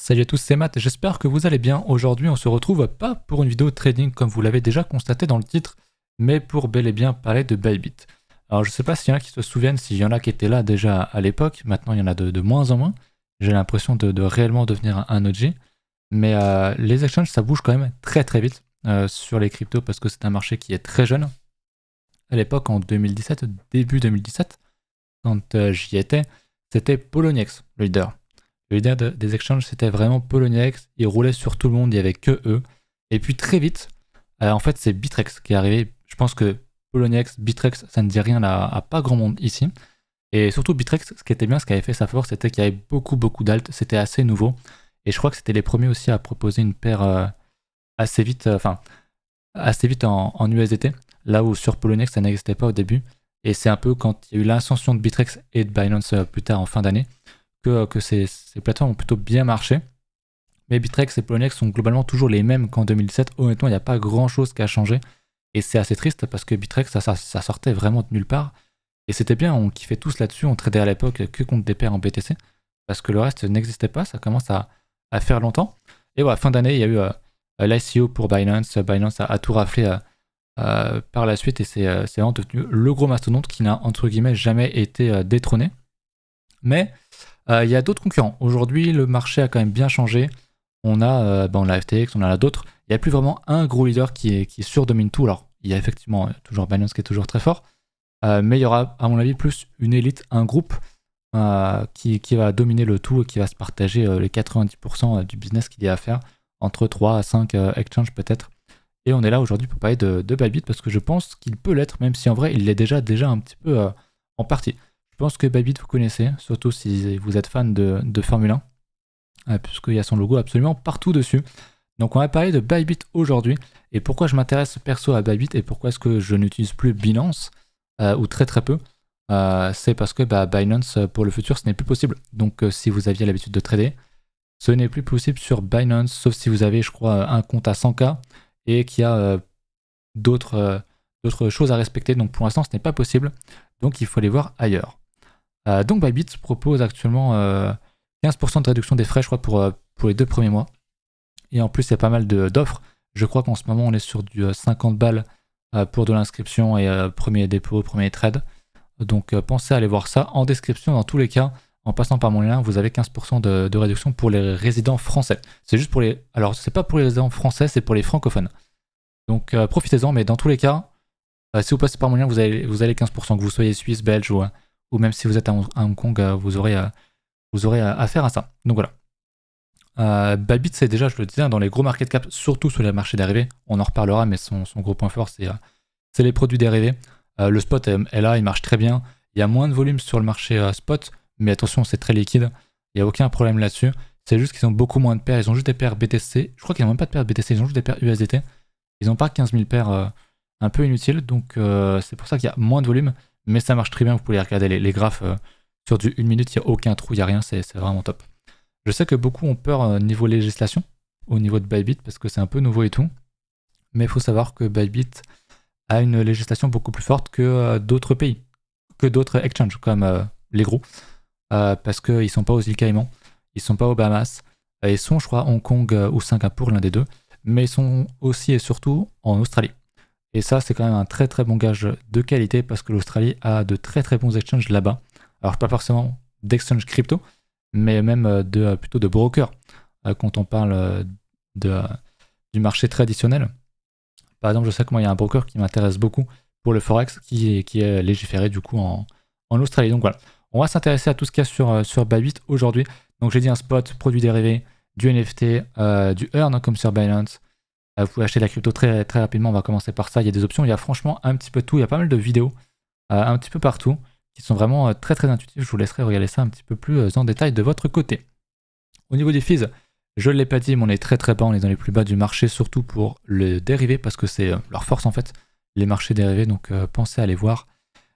Salut à tous, c'est Matt, j'espère que vous allez bien. Aujourd'hui, on se retrouve pas pour une vidéo trading comme vous l'avez déjà constaté dans le titre, mais pour bel et bien parler de Bybit. Alors, je sais pas s'il y en a qui se souviennent, s'il y en a qui étaient là déjà à l'époque, maintenant il y en a de moins en moins. J'ai l'impression de réellement devenir un OG. Mais les exchanges, ça bouge quand même très très vite sur les cryptos parce que c'est un marché qui est très jeune. À l'époque, en 2017, début 2017, quand j'y étais, c'était Poloniex, le leader. Le leader des exchanges, c'était vraiment Poloniex. Il roulait sur tout le monde, il n'y avait que eux. Et puis très vite, en fait, c'est Bitrex qui est arrivé. Je pense que Poloniex, Bitrex, ça ne dit rien à pas grand monde ici. Et surtout Bitrex, ce qui était bien, ce qui avait fait sa force, c'était qu'il y avait beaucoup d'alt. C'était assez nouveau. Et je crois que c'était les premiers aussi à proposer une paire assez vite, assez vite en USDT. Là où sur Poloniex, ça n'existait pas au début. Et c'est un peu quand il y a eu l'ascension de Bitrex et de Binance plus tard en fin d'année que ces plateformes ont plutôt bien marché. Mais Bitrex et Poloniex sont globalement toujours les mêmes qu'en 2017. Honnêtement, il n'y a pas grand chose qui a changé. Et c'est assez triste parce que Bitrex, ça sortait vraiment de nulle part. Et c'était bien, on kiffait tous là-dessus. On tradait à l'époque que contre des paires en BTC. Parce que le reste n'existait pas. Ça commence à faire longtemps. Et voilà, fin d'année, il y a eu l'ICO pour Binance. Binance a tout raflé par la suite. Et c'est vraiment devenu le gros mastodonte qui n'a, entre guillemets, jamais été détrôné. Mais il y a d'autres concurrents. Aujourd'hui, le marché a quand même bien changé. On a FTX, on en a d'autres. Il n'y a plus vraiment un gros leader qui surdomine tout. Alors, il y a effectivement toujours Binance qui est toujours très fort. Mais il y aura, à mon avis, plus une élite, un groupe qui va dominer le tout et qui va se partager les 90% du business qu'il y a à faire entre 3 à 5 exchanges peut-être. Et on est là aujourd'hui pour parler de Bybit parce que je pense qu'il peut l'être, même si en vrai, il l'est déjà un petit peu en partie. Je pense que Bybit vous connaissez, surtout si vous êtes fan de Formule 1, puisqu'il y a son logo absolument partout dessus. Donc on va parler de Bybit aujourd'hui, et pourquoi je m'intéresse perso à Bybit, et pourquoi est-ce que je n'utilise plus Binance, ou très très peu, c'est parce que Binance, pour le futur, ce n'est plus possible. Donc si vous aviez l'habitude de trader, ce n'est plus possible sur Binance, sauf si vous avez, je crois, un compte à 100K, et qu'il y a d'autres choses à respecter. Donc pour l'instant, ce n'est pas possible, donc il faut aller voir ailleurs. Donc Bybit propose actuellement 15% de réduction des frais, je crois, pour les 2 premiers mois. Et en plus, il y a pas mal d'offres. Je crois qu'en ce moment, on est sur du 50 balles pour de l'inscription et premier dépôt, premier trade. Donc pensez à aller voir ça en description. Dans tous les cas, en passant par mon lien, vous avez 15% de réduction pour les résidents français. C'est juste pour les... Alors, c'est pas pour les résidents français, c'est pour les francophones. Donc profitez-en, mais dans tous les cas, si vous passez par mon lien, vous avez 15%, que vous soyez suisse, belge ou même si vous êtes à Hong Kong, vous aurez affaire à ça. Donc voilà. Bybit, c'est déjà, je le disais, dans les gros market cap, surtout sur les marchés dérivés. On en reparlera, mais son gros point fort, c'est les produits dérivés. Le spot est là, il marche très bien. Il y a moins de volume sur le marché spot, mais attention, c'est très liquide. Il n'y a aucun problème là-dessus. C'est juste qu'ils ont beaucoup moins de paires. Ils ont juste des paires BTC. Je crois qu'ils n'ont même pas de paires BTC, ils ont juste des paires USDT. Ils n'ont pas 15 000 paires un peu inutiles, donc c'est pour ça qu'il y a moins de volume. Mais ça marche très bien, vous pouvez regarder les graphes sur du 1 minute, il n'y a aucun trou, il n'y a rien, c'est vraiment top. Je sais que beaucoup ont peur niveau législation, au niveau de Bybit, parce que c'est un peu nouveau et tout, mais il faut savoir que Bybit a une législation beaucoup plus forte que d'autres pays, que d'autres exchanges, comme les gros, parce qu'ils ne sont pas aux îles Caïmans, ils ne sont pas aux Bahamas, ils sont, je crois, Hong Kong ou Singapour, l'un des deux, mais ils sont aussi et surtout en Australie. Et ça, c'est quand même un très très bon gage de qualité parce que l'Australie a de très très bons exchanges là-bas. Alors, pas forcément d'exchange crypto, mais même plutôt de broker quand on parle du marché traditionnel. Par exemple, je sais que moi, il y a un broker qui m'intéresse beaucoup pour le Forex qui est légiféré du coup en Australie. Donc voilà, on va s'intéresser à tout ce qu'il y a sur Bybit aujourd'hui. Donc j'ai dit un spot, produit dérivé, du NFT, du Earn comme sur Binance. Vous pouvez acheter de la crypto très, très rapidement, on va commencer par ça. Il y a des options, il y a franchement un petit peu de tout. Il y a pas mal de vidéos un petit peu partout qui sont vraiment très très intuitives. Je vous laisserai regarder ça un petit peu plus en détail de votre côté. Au niveau des fees, je ne l'ai pas dit, mais on est très très bas, on est dans les plus bas du marché, surtout pour le dérivé, parce que c'est leur force en fait, les marchés dérivés, donc pensez à aller voir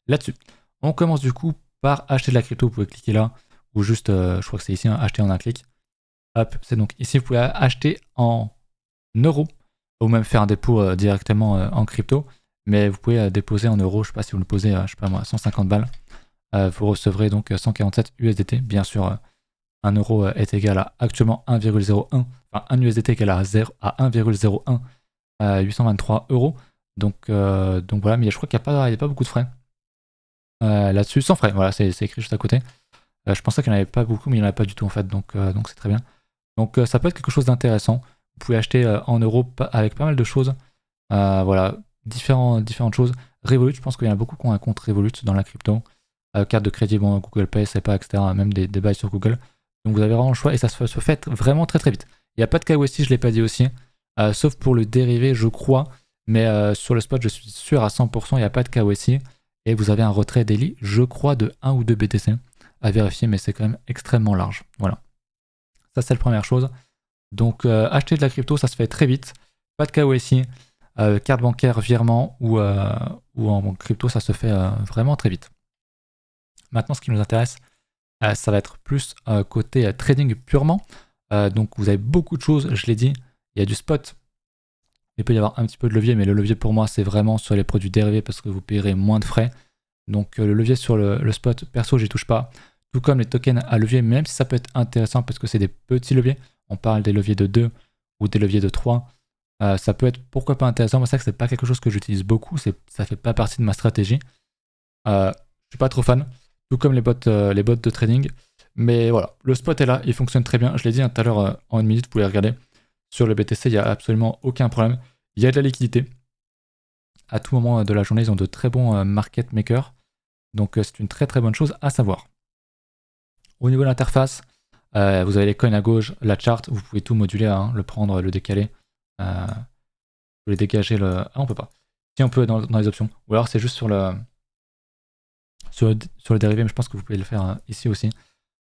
là-dessus. On commence du coup par acheter de la crypto, vous pouvez cliquer là, ou juste, je crois que c'est ici, acheter en un clic. Hop, c'est donc ici, vous pouvez acheter en euros, ou même faire un dépôt directement en crypto, mais vous pouvez déposer en euros, je ne sais pas si vous le posez, je sais pas moi, 150 balles, vous recevrez donc 147 USDT, bien sûr, 1 € est égal à actuellement 1,01, enfin 1 USDT est égal à 1,01 à 823 €. Donc voilà, mais je crois qu'il n'y a pas beaucoup de frais là-dessus, sans frais, voilà, c'est écrit juste à côté. Je pensais qu'il n'y en avait pas beaucoup, mais il n'y en avait pas du tout en fait, donc c'est très bien. Donc ça peut être quelque chose d'intéressant. Vous pouvez acheter en euros avec pas mal de choses. Voilà, différentes choses. Revolut, je pense qu'il y en a beaucoup qui ont un compte Revolut dans la crypto. Carte de crédit, bon, Google Pay, SEPA, etc. Même des bails sur Google. Donc vous avez vraiment le choix et ça se fait vraiment très très vite. Il n'y a pas de KYC, je ne l'ai pas dit aussi. Sauf pour le dérivé, je crois. Mais sur le spot, je suis sûr à 100%, il n'y a pas de KYC. Et vous avez un retrait daily, je crois, de 1 ou 2 BTC à vérifier, mais c'est quand même extrêmement large. Voilà. Ça, c'est la première chose. Donc, acheter de la crypto, ça se fait très vite. Pas de KYC, carte bancaire, virement ou en crypto, ça se fait vraiment très vite. Maintenant, ce qui nous intéresse, ça va être plus côté trading purement. Donc, vous avez beaucoup de choses, je l'ai dit. Il y a du spot. Il peut y avoir un petit peu de levier, mais le levier pour moi, c'est vraiment sur les produits dérivés parce que vous payerez moins de frais. Donc, le levier sur le spot, perso, j'y touche pas. Tout comme les tokens à levier, même si ça peut être intéressant parce que c'est des petits leviers. On parle des leviers de 2 ou des leviers de 3. Ça peut être pourquoi pas intéressant. Moi, c'est que c'est pas quelque chose que j'utilise beaucoup. Ça fait pas partie de ma stratégie. Je suis pas trop fan. Tout comme les bots de trading. Mais voilà, le spot est là, il fonctionne très bien. Je l'ai dit tout à l'heure en 1 minute, vous pouvez regarder. Sur le BTC, il n'y a absolument aucun problème. Il y a de la liquidité. À tout moment de la journée, ils ont de très bons market makers. Donc c'est une très très bonne chose à savoir. Au niveau de l'interface, vous avez les coins à gauche, la chart, vous pouvez tout moduler, hein, le prendre, le décaler. Vous voulez dégager le... Ah, on peut pas. Si on peut dans les options. Ou alors c'est juste sur le dérivé, mais je pense que vous pouvez le faire ici aussi.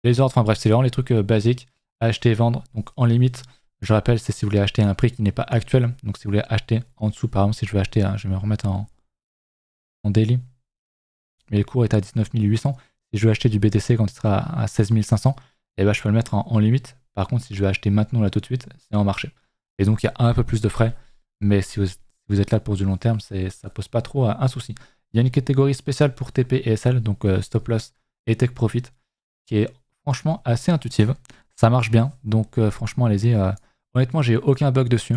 Les ordres, enfin bref, c'est vraiment les trucs basiques. Acheter et vendre, donc en limite. Je rappelle, c'est si vous voulez acheter à un prix qui n'est pas actuel. Donc si vous voulez acheter en dessous, par exemple, si je veux acheter, je vais me remettre en daily. Mais le cours est à 19 800. Si je veux acheter du BTC quand il sera à 16 500, eh ben, je peux le mettre en limite. Par contre, si je veux acheter maintenant, là tout de suite, c'est en marché. Et donc il y a un peu plus de frais. Mais si vous êtes là pour du long terme, ça pose pas trop un souci. Il y a une catégorie spéciale pour TP et SL, donc stop loss et take profit, qui est franchement assez intuitive. Ça marche bien, donc franchement, allez-y. Honnêtement, j'ai aucun bug dessus.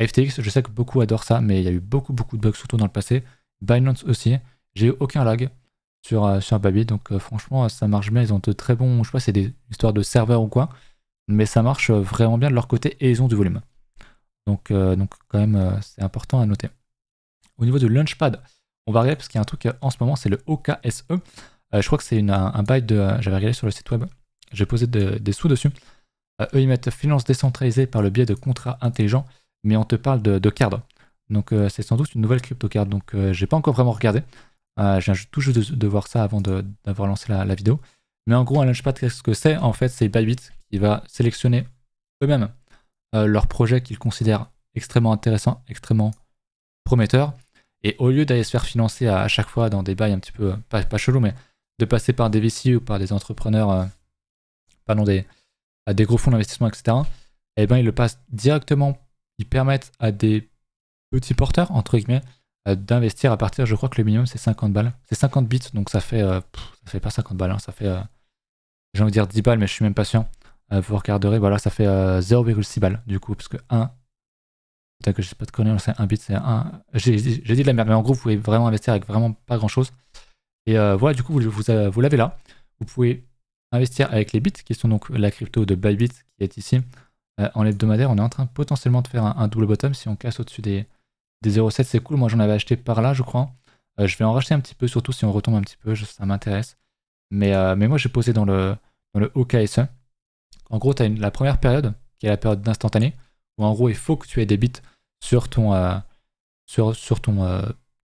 FTX, je sais que beaucoup adorent ça, mais il y a eu beaucoup de bugs, surtout dans le passé. Binance aussi, j'ai eu aucun lag sur Bybit, donc franchement, ça marche bien. Ils ont de très bons, je sais pas, c'est des histoires de serveurs ou quoi, mais ça marche vraiment bien de leur côté et ils ont du volume. Donc quand même, c'est important à noter. Au niveau du Launchpad, on va regarder parce qu'il y a un truc en ce moment, c'est le OKSE. Je crois que c'est un bail de. J'avais regardé sur le site web, j'ai posé des sous dessus. Eux, ils mettent finance décentralisée par le biais de contrats intelligents, mais on te parle de card. Donc, c'est sans doute une nouvelle crypto card. Donc, j'ai pas encore vraiment regardé. Je viens tout juste de voir ça avant d'avoir lancé la vidéo. Mais en gros, un Launchpad, qu'est-ce que c'est? En fait, c'est Bybit qui va sélectionner eux-mêmes leur projet qu'ils considèrent extrêmement intéressant, extrêmement prometteur. Et au lieu d'aller se faire financer à chaque fois dans des bails un petit peu, pas chelou, mais de passer par des VC ou par des entrepreneurs, pardon, à des gros fonds d'investissement, etc., eh ben, ils le passent directement, ils permettent à des petits porteurs, entre guillemets, d'investir à partir, je crois que le minimum c'est 50 balles. C'est 50 bits, donc ça fait pas 50 balles, hein, ça fait, j'ai envie de dire 10 balles, mais je suis même pas sûr. Vous regarderez, voilà, ça fait 0,6 balles, du coup, parce que 1, peut-être que je sais pas de conneries, c'est 1 bit, c'est 1. J'ai dit de la merde, mais en gros, vous pouvez vraiment investir avec vraiment pas grand-chose. Et voilà, du coup, vous l'avez là. Vous pouvez investir avec les bits, qui sont donc la crypto de Bybit, qui est ici. En hebdomadaire, on est en train potentiellement de faire un double bottom. Si on casse au-dessus des 0,7, c'est cool. Moi, j'en avais acheté par là, je crois. Je vais en racheter un petit peu, surtout si on retombe un petit peu, ça m'intéresse. Mais moi, j'ai posé dans le OKSE. En gros, tu as la première période, qui est la période d'instantané, où en gros, il faut que tu aies des bits sur ton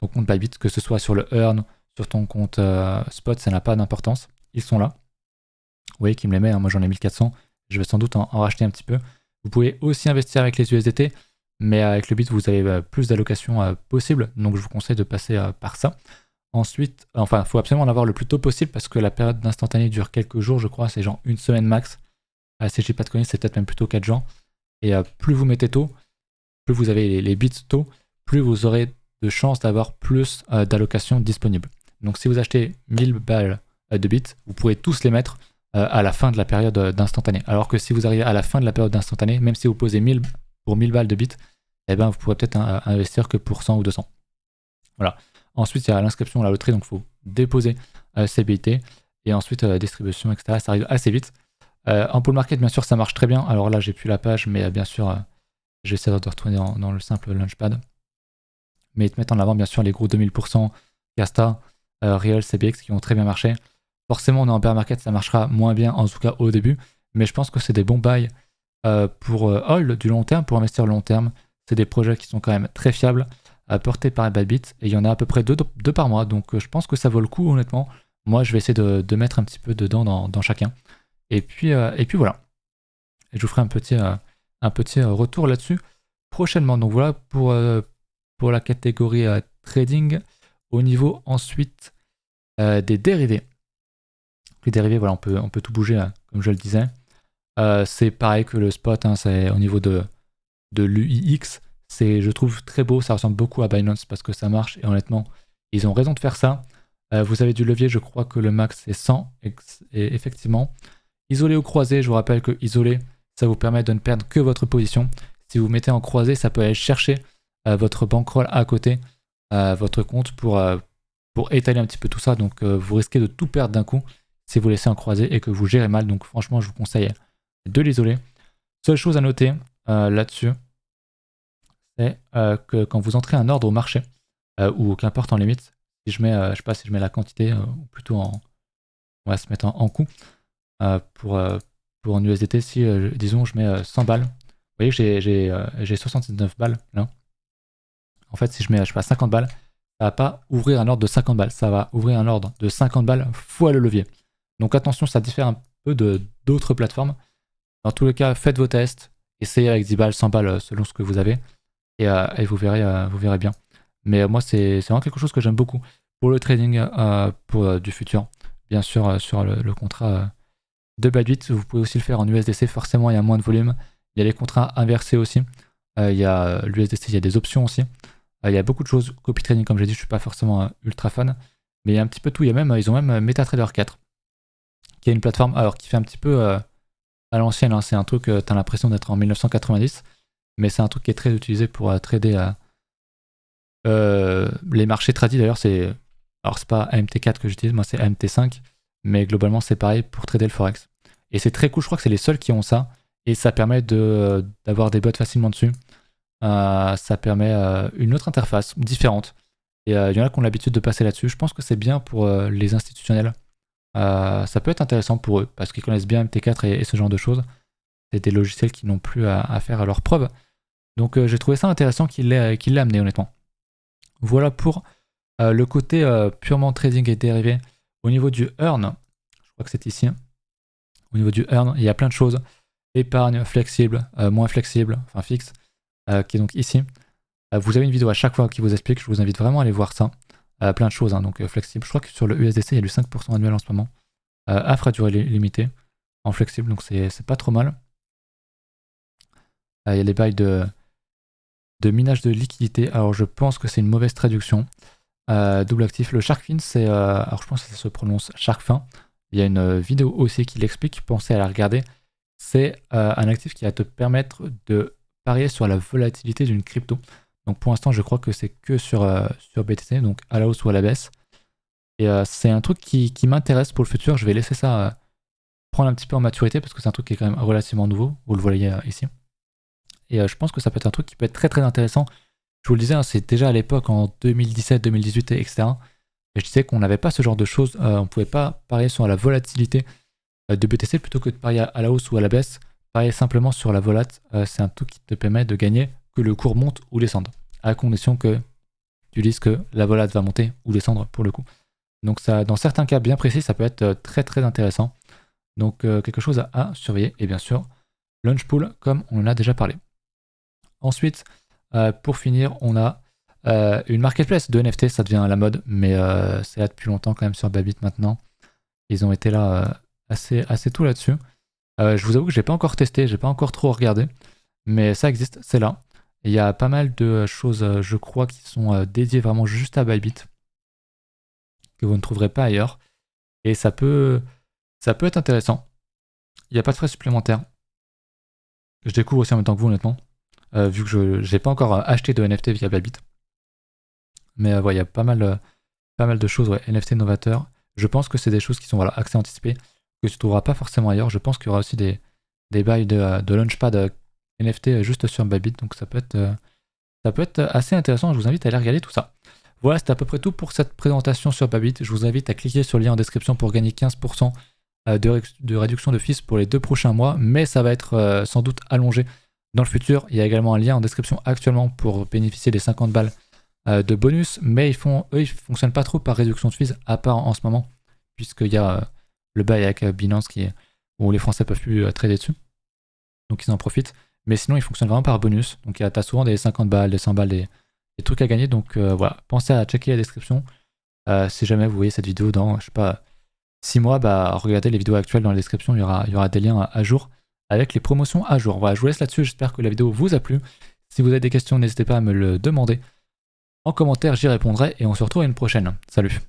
compte Bybit, que ce soit sur le Earn, sur ton compte Spot, ça n'a pas d'importance. Ils sont là. Vous voyez qui me les met, hein. Moi j'en ai 1400. Je vais sans doute en racheter un petit peu. Vous pouvez aussi investir avec les USDT, mais avec le bit, vous avez plus d'allocations possibles. Donc je vous conseille de passer par ça. Ensuite, enfin, il faut absolument en avoir le plus tôt possible parce que la période d'instantané dure quelques jours, je crois. C'est genre une semaine max. Si j'ai pas de conneries, c'est peut-être même plutôt 4 jours. Et plus vous mettez tôt, plus vous avez les bits tôt, plus vous aurez de chances d'avoir plus d'allocations disponibles. Donc si vous achetez 1000 balles de bits, vous pourrez tous les mettre à la fin de la période d'instantané. Alors que si vous arrivez à la fin de la période d'instantané, même si vous posez 1000 pour 1000 balles de bits, eh ben, vous pourrez peut-être investir que pour 100 ou 200. Voilà. Ensuite, il y a l'inscription à la loterie, donc il faut déposer ses BIT. Et ensuite, distribution, etc. Ça arrive assez vite. En pool market, bien sûr, ça marche très bien. Alors là, j'ai plus la page, mais bien sûr, j'essaie de retourner dans le simple launchpad. Mais ils te mettent en avant, bien sûr, les gros 2000%, Casta, Real, CBX qui ont très bien marché. Forcément, on est en bear market, ça marchera moins bien, en tout cas au début. Mais je pense que c'est des bons buys pour hold du long terme, pour investir long terme. C'est des projets qui sont quand même très fiables, portés par Bybit. Et il y en a à peu près deux par mois. Donc je pense que ça vaut le coup, honnêtement. Moi, je vais essayer de mettre un petit peu dedans dans chacun. Et puis voilà. Et je vous ferai un petit retour là-dessus prochainement. Donc voilà pour la catégorie trading. Au niveau ensuite des dérivés. Les dérivés, voilà, on peut tout bouger, comme je le disais. C'est pareil que le spot, hein, c'est au niveau de l'UIX. C'est, je trouve, très beau. Ça ressemble beaucoup à Binance parce que ça marche. Et honnêtement, ils ont raison de faire ça. Vous avez du levier, je crois que le max c'est 100. Et effectivement, isolé ou croisé, je vous rappelle que isolé, ça vous permet de ne perdre que votre position. Si vous mettez en croisé, ça peut aller chercher votre bankroll à côté, votre compte pour étaler un petit peu tout ça. Donc vous risquez de tout perdre d'un coup si vous laissez en croisé et que vous gérez mal. Donc franchement, je vous conseille de l'isoler. Seule chose à noter là-dessus, c'est que quand vous entrez un ordre au marché, ou qu'importe en limite, si je mets, je sais pas si je mets la quantité, ou plutôt on va se mettre en coût, pour en USDT, si disons je mets 100 balles, vous voyez que j'ai 79 balles là. En fait, si je mets, je sais pas, 50 balles, ça va pas ouvrir un ordre de 50 balles, ça va ouvrir un ordre de 50 balles fois le levier. Donc attention, ça diffère un peu d'autres plateformes. Dans tous les cas, faites vos tests, essayez avec 10 balles, 100 balles selon ce que vous avez, et vous verrez bien. Mais moi, c'est vraiment quelque chose que j'aime beaucoup pour le trading, pour du futur. Bien sûr, sur le contrat de Bybit, vous pouvez aussi le faire en USDC. Forcément, il y a moins de volume. Il y a les contrats inversés aussi. Il y a l'USDC, il y a des options aussi. Il y a beaucoup de choses. Copy trading, comme j'ai dit, je suis pas forcément ultra fan. Mais il y a un petit peu tout. Ils ont même MetaTrader 4, qui est une plateforme alors qui fait un petit peu à l'ancienne. Hein. C'est un truc, tu as l'impression d'être en 1990. Mais c'est un truc qui est très utilisé pour trader les marchés tradis. D'ailleurs, alors c'est pas AMT4 que j'utilise, moi c'est AMT5. Mais globalement, c'est pareil pour trader le Forex. Et c'est très cool, je crois que c'est les seuls qui ont ça. Et ça permet d'avoir des bots facilement dessus. Ça permet une autre interface différente. Et il y en a qui ont l'habitude de passer là-dessus. Je pense que c'est bien pour les institutionnels. Ça peut être intéressant pour eux parce qu'ils connaissent bien MT4 et ce genre de choses. C'est des logiciels qui n'ont plus à faire leurs preuves. Donc j'ai trouvé ça intéressant qu'il l'ait amené, honnêtement. Voilà pour le côté purement trading et dérivé. Au niveau du earn, je crois que c'est ici. Au niveau du earn, il y a plein de choses. Épargne flexible, moins flexible, enfin fixe, qui est donc ici. Vous avez une vidéo à chaque fois qui vous explique, je vous invite vraiment à aller voir ça. Plein de choses, hein, donc flexible. Je crois que sur le USDC, il y a du 5% annuel en ce moment. Offre à durée limitée, en flexible, donc c'est pas trop mal. Il y a les bails de minage de liquidité. Alors je pense que c'est une mauvaise traduction. Double actif. Le Sharkfin, c'est... alors je pense que ça se prononce Sharkfin. Il y a une vidéo aussi qui l'explique, pensez à la regarder. C'est un actif qui va te permettre de parier sur la volatilité d'une crypto. Donc pour l'instant, je crois que c'est que sur BTC, donc à la hausse ou à la baisse. Et c'est un truc qui m'intéresse pour le futur. Je vais laisser ça prendre un petit peu en maturité parce que c'est un truc qui est quand même relativement nouveau. Vous le voyez ici. Et je pense que ça peut être un truc qui peut être très très intéressant. Je vous le disais, hein, c'est déjà à l'époque en 2017, 2018, etc. Et je disais qu'on n'avait pas ce genre de choses. On ne pouvait pas parier sur la volatilité de BTC plutôt que de parier à la hausse ou à la baisse. Parier simplement sur la volat, c'est un truc qui te permet de gagner que le cours monte ou descende. À condition que tu dises que la volat va monter ou descendre pour le coup. Donc ça, dans certains cas bien précis, ça peut être très très intéressant. Donc quelque chose à surveiller. Et bien sûr, Launchpool, comme on en a déjà parlé. Ensuite, pour finir, on a une marketplace de NFT, ça devient la mode, mais c'est là depuis longtemps quand même sur Bybit maintenant. Ils ont été là assez tôt là-dessus. Je vous avoue que j'ai pas encore testé, j'ai pas encore trop regardé, mais ça existe, c'est là. Il y a pas mal de choses, je crois, qui sont dédiées vraiment juste à Bybit, que vous ne trouverez pas ailleurs. Et ça peut Ça peut être intéressant. Il n'y a pas de frais supplémentaires. Je découvre aussi en même temps que vous, honnêtement. Vu que je n'ai pas encore acheté de NFT via Bybit. Mais il y a pas mal de choses, ouais, NFT novateurs. Je pense que c'est des choses qui sont voilà, accès anticipé, que tu ne trouveras pas forcément ailleurs. Je pense qu'il y aura aussi des bails de launchpad NFT juste sur Bybit, donc ça peut être assez intéressant. Je vous invite à aller regarder tout ça. Voilà, c'est à peu près tout pour cette présentation sur Bybit. Je vous invite à cliquer sur le lien en description pour gagner 15% de réduction de fees pour les 2 prochains mois, mais ça va être sans doute allongé dans le futur. Il y a également un lien en description actuellement pour bénéficier des 50 balles de bonus, mais eux, ils fonctionnent pas trop par réduction de fees, à part en ce moment, puisqu'il y a le bail avec Binance où les Français peuvent plus trader dessus, donc ils en profitent. Mais sinon, ils fonctionnent vraiment par bonus, donc tu as souvent des 50 balles, des 100 balles, des trucs à gagner, donc voilà, pensez à checker la description. Si jamais vous voyez cette vidéo dans, je sais pas, 6 mois, bah regardez les vidéos actuelles dans la description, il y aura des liens à jour avec les promotions à jour. Voilà, je vous laisse là-dessus, j'espère que la vidéo vous a plu. Si vous avez des questions, n'hésitez pas à me le demander en commentaire, j'y répondrai et on se retrouve à une prochaine. Salut!